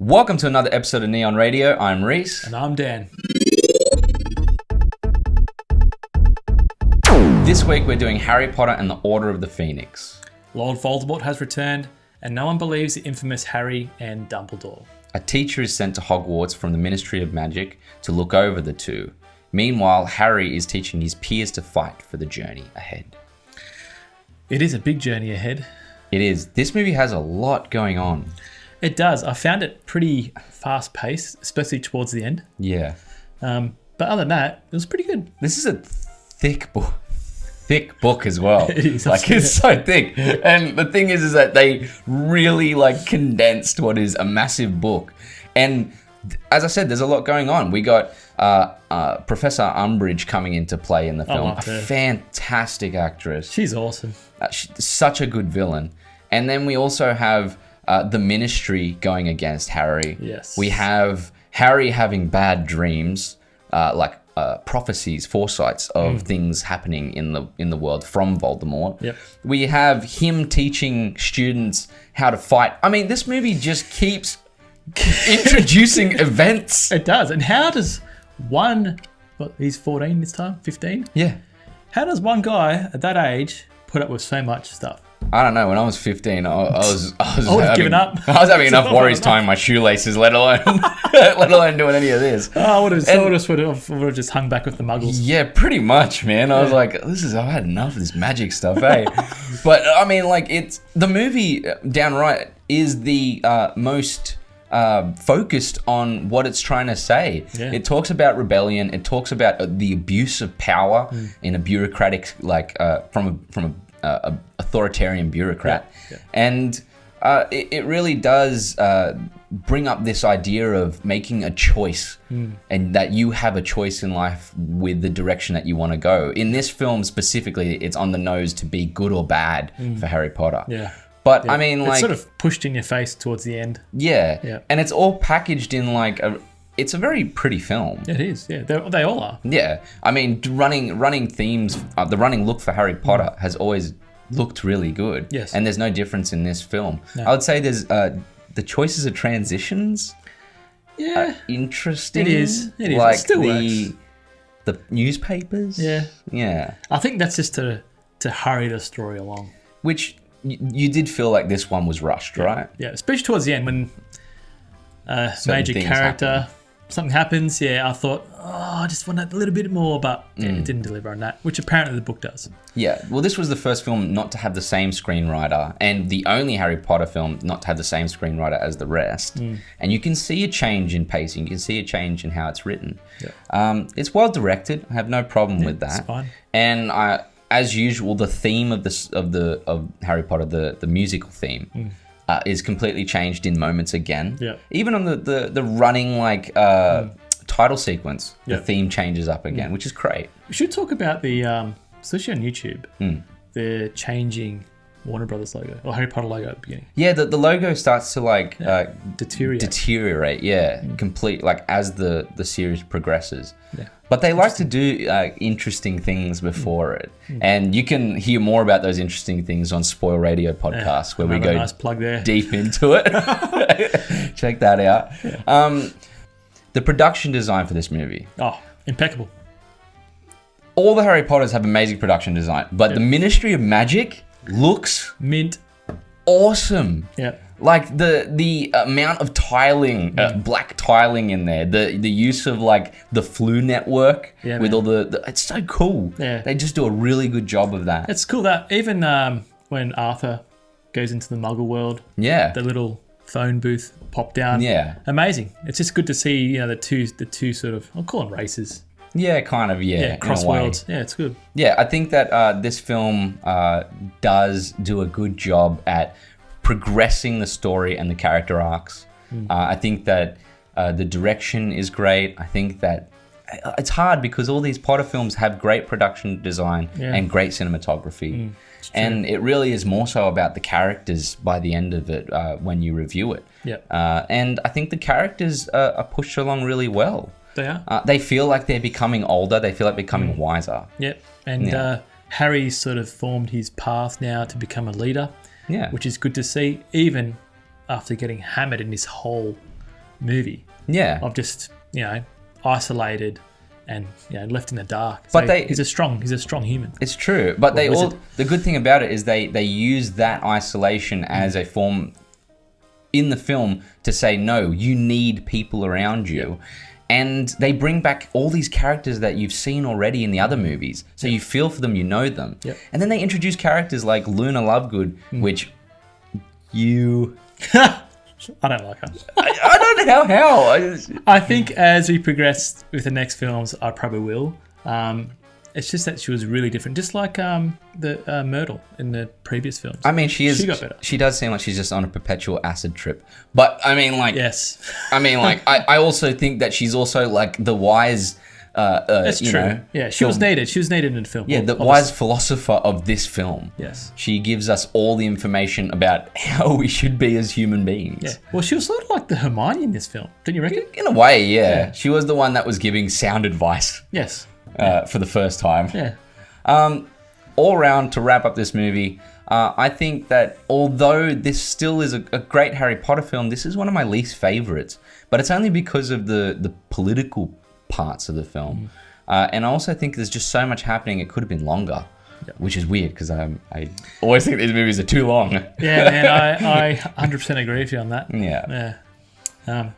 Welcome to another episode of Neon Radio. I'm Reece. And I'm Dan. This week we're doing Harry Potter and the Order of the Phoenix. Lord Voldemort has returned, and no one believes the infamous Harry and Dumbledore. A teacher is sent to Hogwarts from the Ministry of Magic to look over the two. Meanwhile, Harry is teaching his peers to fight for the journey ahead. It is a big journey ahead. It is. This movie has a lot going on. It does. I found it pretty fast-paced, especially towards the end. Yeah. But other than that, it was pretty good. This is a thick book. Thick book as well. It is. It's so thick. And the thing is that they really condensed what is a massive book. And as I said, there's a lot going on. We got Professor Umbridge coming into play in the film. A fantastic actress. She's awesome. She's such a good villain. And then we also have the Ministry going against Harry. Yes. We have Harry having bad dreams, prophecies, foresights of things happening in the world from Voldemort. Yep. We have him teaching students how to fight. I mean, this movie just keeps introducing events. It does. And how does he's 14 this time? 15? Yeah. How does one guy at that age put up with so much stuff? I don't know. When I was 15, I was would have given up. I was having enough worries tying my shoelaces, let alone doing any of this. I would have just hung back with the Muggles. Yeah, pretty much, man. I was like, I've had enough of this magic stuff, eh? But I mean, it's the movie downright is the most focused on what it's trying to say. Yeah. It talks about rebellion. It talks about the abuse of power in a bureaucratic, from a authoritarian bureaucrat. Yeah. And it really does bring up this idea of making a choice and that you have a choice in life with the direction that you want to go. In this film specifically, it's on the nose to be good or bad for Harry Potter. Yeah. But yeah. I mean, it's sort of pushed in your face towards the end. Yeah. Yeah. And it's all packaged in it's a very pretty film. It is, yeah. They all are. Yeah. I mean, running themes, the running look for Harry Potter has always looked really good. Yes. And there's no difference in this film. No. I would say there's the choices of transitions Yeah. are interesting. It is. Like it still works. The newspapers. Yeah. Yeah. I think that's just to hurry the story along. Which you did feel like this one was rushed, right? Yeah, especially towards the end when a major character, something happens. Yeah, I thought, I just want a little bit more, but it didn't deliver on that, which apparently the book does. Yeah, well, this was the first film not to have the same screenwriter and the only Harry Potter film not to have the same screenwriter as the rest. And you can see a change in pacing. You can see a change in how it's written. Yeah. It's well directed. I have no problem with that. It's fine. And as usual, the theme of Harry Potter, the musical theme, is completely changed in moments again. Yeah. Even on the running title sequence, the theme changes up again, which is great. We should talk about the, especially on YouTube, the changing Warner Brothers logo or Harry Potter logo at the beginning. Yeah, the logo starts to deteriorate. Yeah, complete as the series progresses. Yeah. But they like to do interesting things before it, and you can hear more about those interesting things on Spoil Radio podcast, where we go nice plug there. deep into it. Check that out. Yeah. The production design for this movie. Oh, impeccable. All the Harry Potters have amazing production design, but the Ministry of Magic looks mint, awesome. Yeah. Like the amount of tiling, black tiling in there, the use of the Flu network with all the it's so cool. Yeah. They just do a really good job of that. It's cool that even when Arthur goes into the Muggle world, the little phone booth pop down. Yeah. Amazing. It's just good to see, the two sort of, I'll call them races. Yeah, kind of, yeah. Cross worlds. Yeah, it's good. Yeah, I think that this film does do a good job at progressing the story and the character arcs. I think that the direction is great. I think that it's hard because all these Potter films have great production design and great cinematography. And it really is more so about the characters by the end of it when you review it. Yeah. And I think the characters are pushed along really well. They are. They feel like they're becoming older. They feel like becoming wiser. Yep. And Harry's sort of formed his path now to become a leader. Yeah. Which is good to see, even after getting hammered in this whole movie Yeah. of just, isolated and left in the dark. But So he's a strong human. It's true. But wizard. the good thing about it is they use that isolation as a form in the film to say, no, you need people around you. And they bring back all these characters that you've seen already in the other movies. So you feel for them, you know them. Yep. And then they introduce characters like Luna Lovegood, which I don't like her. I don't know how. I think as we progress with the next films, I probably will. It's just that she was really different, just like the Myrtle in the previous films. I mean, she got better. She does seem like she's just on a perpetual acid trip. But I mean, like, yes. I mean, like, I also think that she's also like the wise. That's true. Know, yeah, she was needed. She was needed in the film. Yeah, the wise philosopher of this film. Yes. She gives us all the information about how we should be as human beings. Yeah. Well, she was sort of like the Hermione in this film, don't you reckon? In a way, yeah. She was the one that was giving sound advice. Yes. For the first time. Yeah. All around, to wrap up this movie, I think that although this still is a great Harry Potter film, this is one of my least favorites. But it's only because of the political parts of the film. And I also think there's just so much happening, it could have been longer. Which is weird because I always think these movies are too long. Yeah, man, I 100% agree with you on that. Yeah.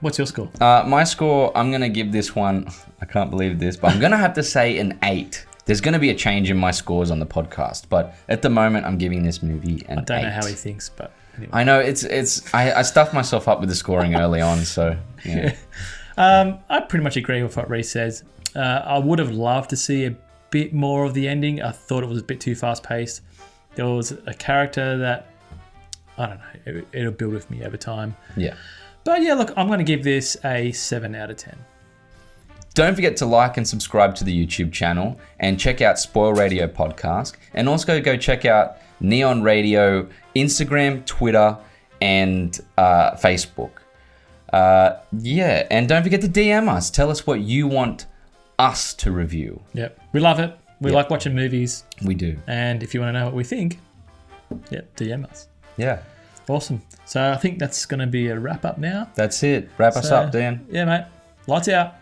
What's your score? My score, I'm going to give this one, I can't believe this, but I'm going to have to say an 8. There's going to be a change in my scores on the podcast, but at the moment I'm giving this movie an 8. I don't know how he thinks, but anyway. I know, I stuffed myself up with the scoring early on, so yeah. I pretty much agree with what Reece says. I would have loved to see a bit more of the ending. I thought it was a bit too fast paced. There was a character that, I don't know, it'll build with me over time. Yeah. But yeah, look, I'm going to give this a 7 out of 10. Don't forget to like and subscribe to the YouTube channel and check out Spoil Radio Podcast. And also go check out Neon Radio, Instagram, Twitter, and Facebook. Yeah, and don't forget to DM us. Tell us what you want us to review. Yep, we love it. We like watching movies. We do. And if you want to know what we think, DM us. Yeah. Awesome. So I think that's going to be a wrap up now. That's it. Wrap us up, Dan. Yeah, mate. Lights out.